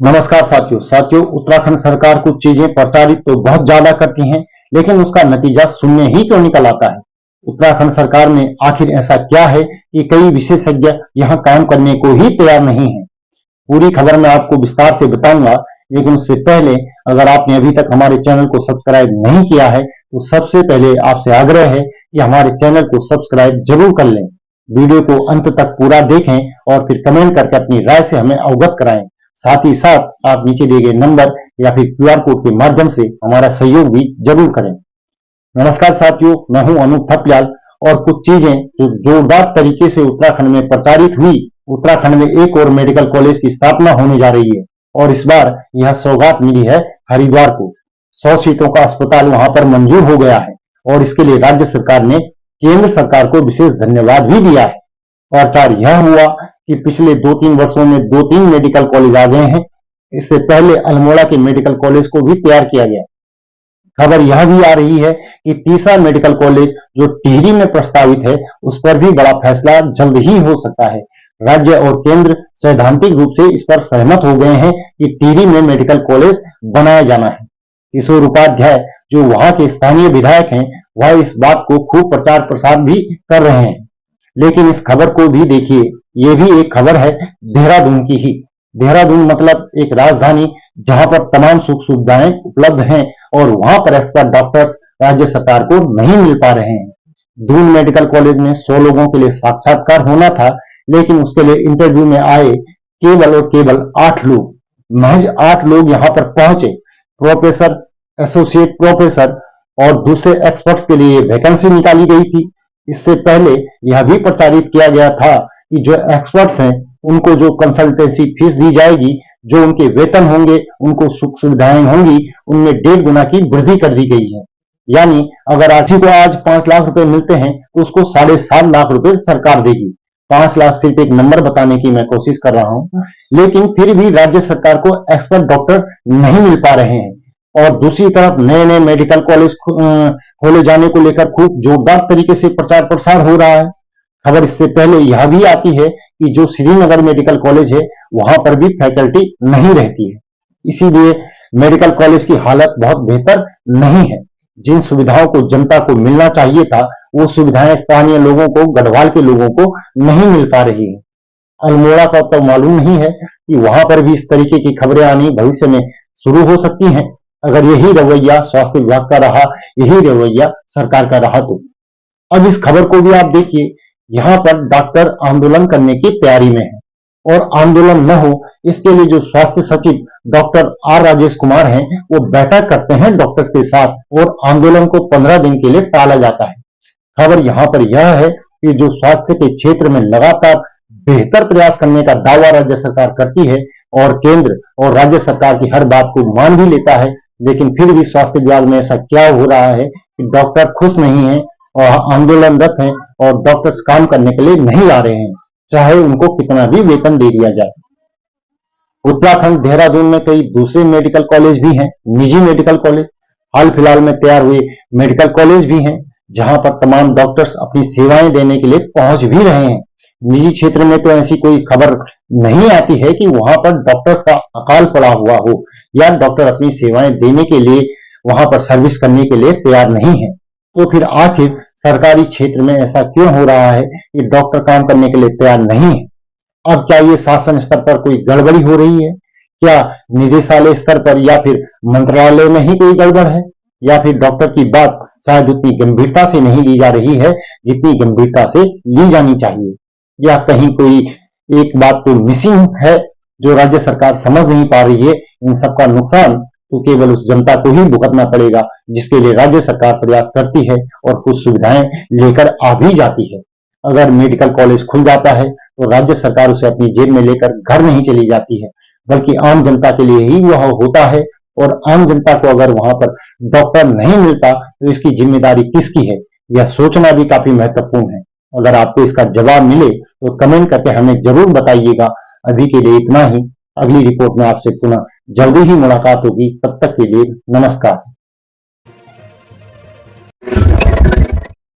नमस्कार साथियों उत्तराखंड सरकार कुछ चीजें प्रचारित तो बहुत ज्यादा करती हैं, लेकिन उसका नतीजा शून्य ही क्यों निकल आता है। उत्तराखंड सरकार में आखिर ऐसा क्या है कि कई विशेषज्ञ यहां काम करने को ही तैयार नहीं है। पूरी खबर मैं आपको विस्तार से बताऊंगा, लेकिन उससे पहले अगर आपने अभी तक हमारे चैनल को सब्सक्राइब नहीं किया है तो सबसे पहले आपसे आग्रह है कि हमारे चैनल को सब्सक्राइब जरूर कर लें। वीडियो को अंत तक पूरा देखें और फिर कमेंट करके अपनी राय से हमें अवगत कराएं। साथ ही साथ आप नीचे दिए गए नंबर या फिर क्यूआर कोड के माध्यम से हमारा सहयोग भी जरूर करें। नमस्कार साथियों, मैं हूं अनूप ठपियाल और कुछ चीजें जो जोरदार तरीके से उत्तराखंड में प्रचारित हुई। उत्तराखंड में एक और मेडिकल कॉलेज की स्थापना होने जा रही है और इस बार यह सौगात मिली है हरिद्वार को। 100 सीटों का अस्पताल वहां पर मंजूर हो गया है और इसके लिए राज्य सरकार ने केंद्र सरकार को विशेष धन्यवाद भी दिया है। प्रचार यह हुआ कि पिछले 2-3 वर्षों में 2-3 मेडिकल कॉलेज आ गए हैं। इससे पहले अल्मोड़ा के मेडिकल कॉलेज को भी तैयार किया गया। खबर यह भी आ रही है कि तीसरा मेडिकल कॉलेज जो टिहरी में प्रस्तावित है उस पर भी बड़ा फैसला जल्द ही हो सकता है। राज्य और केंद्र सैद्धांतिक रूप से इस पर सहमत हो गए हैं कि टिहरी में मेडिकल कॉलेज बनाया जाना है। किशोर उपाध्याय जो वहां के स्थानीय विधायक हैं, वह इस बात को खूब प्रचार प्रसार भी कर रहे हैं। लेकिन इस खबर को भी देखिए, ये भी एक खबर है देहरादून की ही। देहरादून मतलब एक राजधानी जहां पर तमाम सुख सुविधाएं उपलब्ध हैं और वहां पर एक्सपर्ट डॉक्टर्स राज्य सरकार को नहीं मिल पा रहे हैं। दून मेडिकल कॉलेज में 100 लोगों के लिए साक्षात्कार होना था, लेकिन उसके लिए इंटरव्यू में आए केवल और केवल 8 लोग। महज 8 लोग यहां पर पहुंचे। प्रोफेसर, एसोसिएट प्रोफेसर और दूसरे एक्सपर्ट्स के लिए वैकेंसी निकाली गई थी। इससे पहले यह भी प्रचारित किया गया था कि जो एक्सपर्ट्स हैं उनको जो कंसल्टेंसी फीस दी जाएगी, जो उनके वेतन होंगे, उनको सुख सुविधाएं होंगी, उनमें 1.5 गुना की वृद्धि कर दी गई है। यानी अगर आज को आज 5 लाख रुपए मिलते हैं तो उसको 7.5 लाख रुपए सरकार देगी। 5 लाख सिर्फ एक नंबर बताने की मैं कोशिश कर रहा हूं, लेकिन फिर भी राज्य सरकार को एक्सपर्ट डॉक्टर नहीं मिल पा रहे हैं। और दूसरी तरफ नए नए मेडिकल कॉलेज खोले जाने को लेकर खूब जोरदार तरीके से प्रचार प्रसार हो रहा है। खबर इससे पहले यह भी आती है कि जो श्रीनगर मेडिकल कॉलेज है वहां पर भी फैकल्टी नहीं रहती है, इसीलिए मेडिकल कॉलेज की हालत बहुत बेहतर नहीं है। जिन सुविधाओं को जनता को मिलना चाहिए था वो सुविधाएं स्थानीय लोगों को, गढ़वाल के लोगों को नहीं मिल पा रही है। अल्मोड़ा का तो मालूम नहीं है कि वहां पर भी इस तरीके की खबरें आनी भविष्य में शुरू हो सकती हैं। अगर यही रवैया स्वास्थ्य विभाग का रहा, यही रवैया सरकार का रहा तो। अब इस खबर को भी आप देखिए, यहाँ पर डॉक्टर आंदोलन करने की तैयारी में है और आंदोलन न हो इसके लिए जो स्वास्थ्य सचिव डॉक्टर आर राजेश कुमार हैं वो बैठक करते हैं डॉक्टर्स के साथ और आंदोलन को 15 दिन के लिए टाला जाता है। खबर यहाँ पर यह है कि जो स्वास्थ्य के क्षेत्र में लगातार बेहतर प्रयास करने का दावा राज्य सरकार करती है और केंद्र और राज्य सरकार की हर बात को मान भी लेता है, लेकिन फिर भी स्वास्थ्य विभाग में ऐसा क्या हो रहा है कि डॉक्टर खुश नहीं है और आंदोलनरत हैं और डॉक्टर्स काम करने के लिए नहीं आ रहे हैं, चाहे उनको कितना भी वेतन दे दिया जाए। उत्तराखंड देहरादून में कई दूसरे मेडिकल कॉलेज भी हैं, निजी मेडिकल कॉलेज। हाल फिलहाल में तैयार हुए मेडिकल कॉलेज भी हैं जहां पर तमाम डॉक्टर्स अपनी सेवाएं देने के लिए पहुंच भी रहे हैं। निजी क्षेत्र में तो ऐसी कोई खबर नहीं आती है कि वहां पर डॉक्टर्स का अकाल पड़ा हुआ हो या डॉक्टर अपनी सेवाएं देने के लिए वहां पर सर्विस करने के लिए तैयार नहीं है। तो फिर आखिर सरकारी क्षेत्र में ऐसा क्यों हो रहा है कि डॉक्टर काम करने के लिए तैयार नहीं है? अब क्या ये शासन स्तर पर कोई गड़बड़ी हो रही है? क्या निदेशालय स्तर पर या फिर मंत्रालय में ही कोई गड़बड़ है, या फिर डॉक्टर की बात शायद उतनी गंभीरता से नहीं ली जा रही है जितनी गंभीरता से ली जानी चाहिए, या कहीं कोई एक बात तो मिसिंग है जो राज्य सरकार समझ नहीं पा रही है? इन सबका नुकसान तो केवल उस जनता को ही भुगतना पड़ेगा जिसके लिए राज्य सरकार प्रयास करती है और कुछ सुविधाएं लेकर आ भी जाती है। अगर मेडिकल कॉलेज खुल जाता है तो राज्य सरकार उसे अपनी जेब में लेकर घर नहीं चली जाती है, बल्कि आम जनता के लिए ही वह होता है। और आम जनता को अगर वहां पर डॉक्टर नहीं मिलता तो इसकी जिम्मेदारी किसकी है, यह सोचना भी काफी महत्वपूर्ण है। अगर आपको इसका जवाब मिले तो कमेंट करके हमें जरूर बताइएगा। अभी के लिए इतना ही। अगली रिपोर्ट में आपसे पुनः जल्दी ही मुलाकात होगी। तब तक के लिए नमस्कार।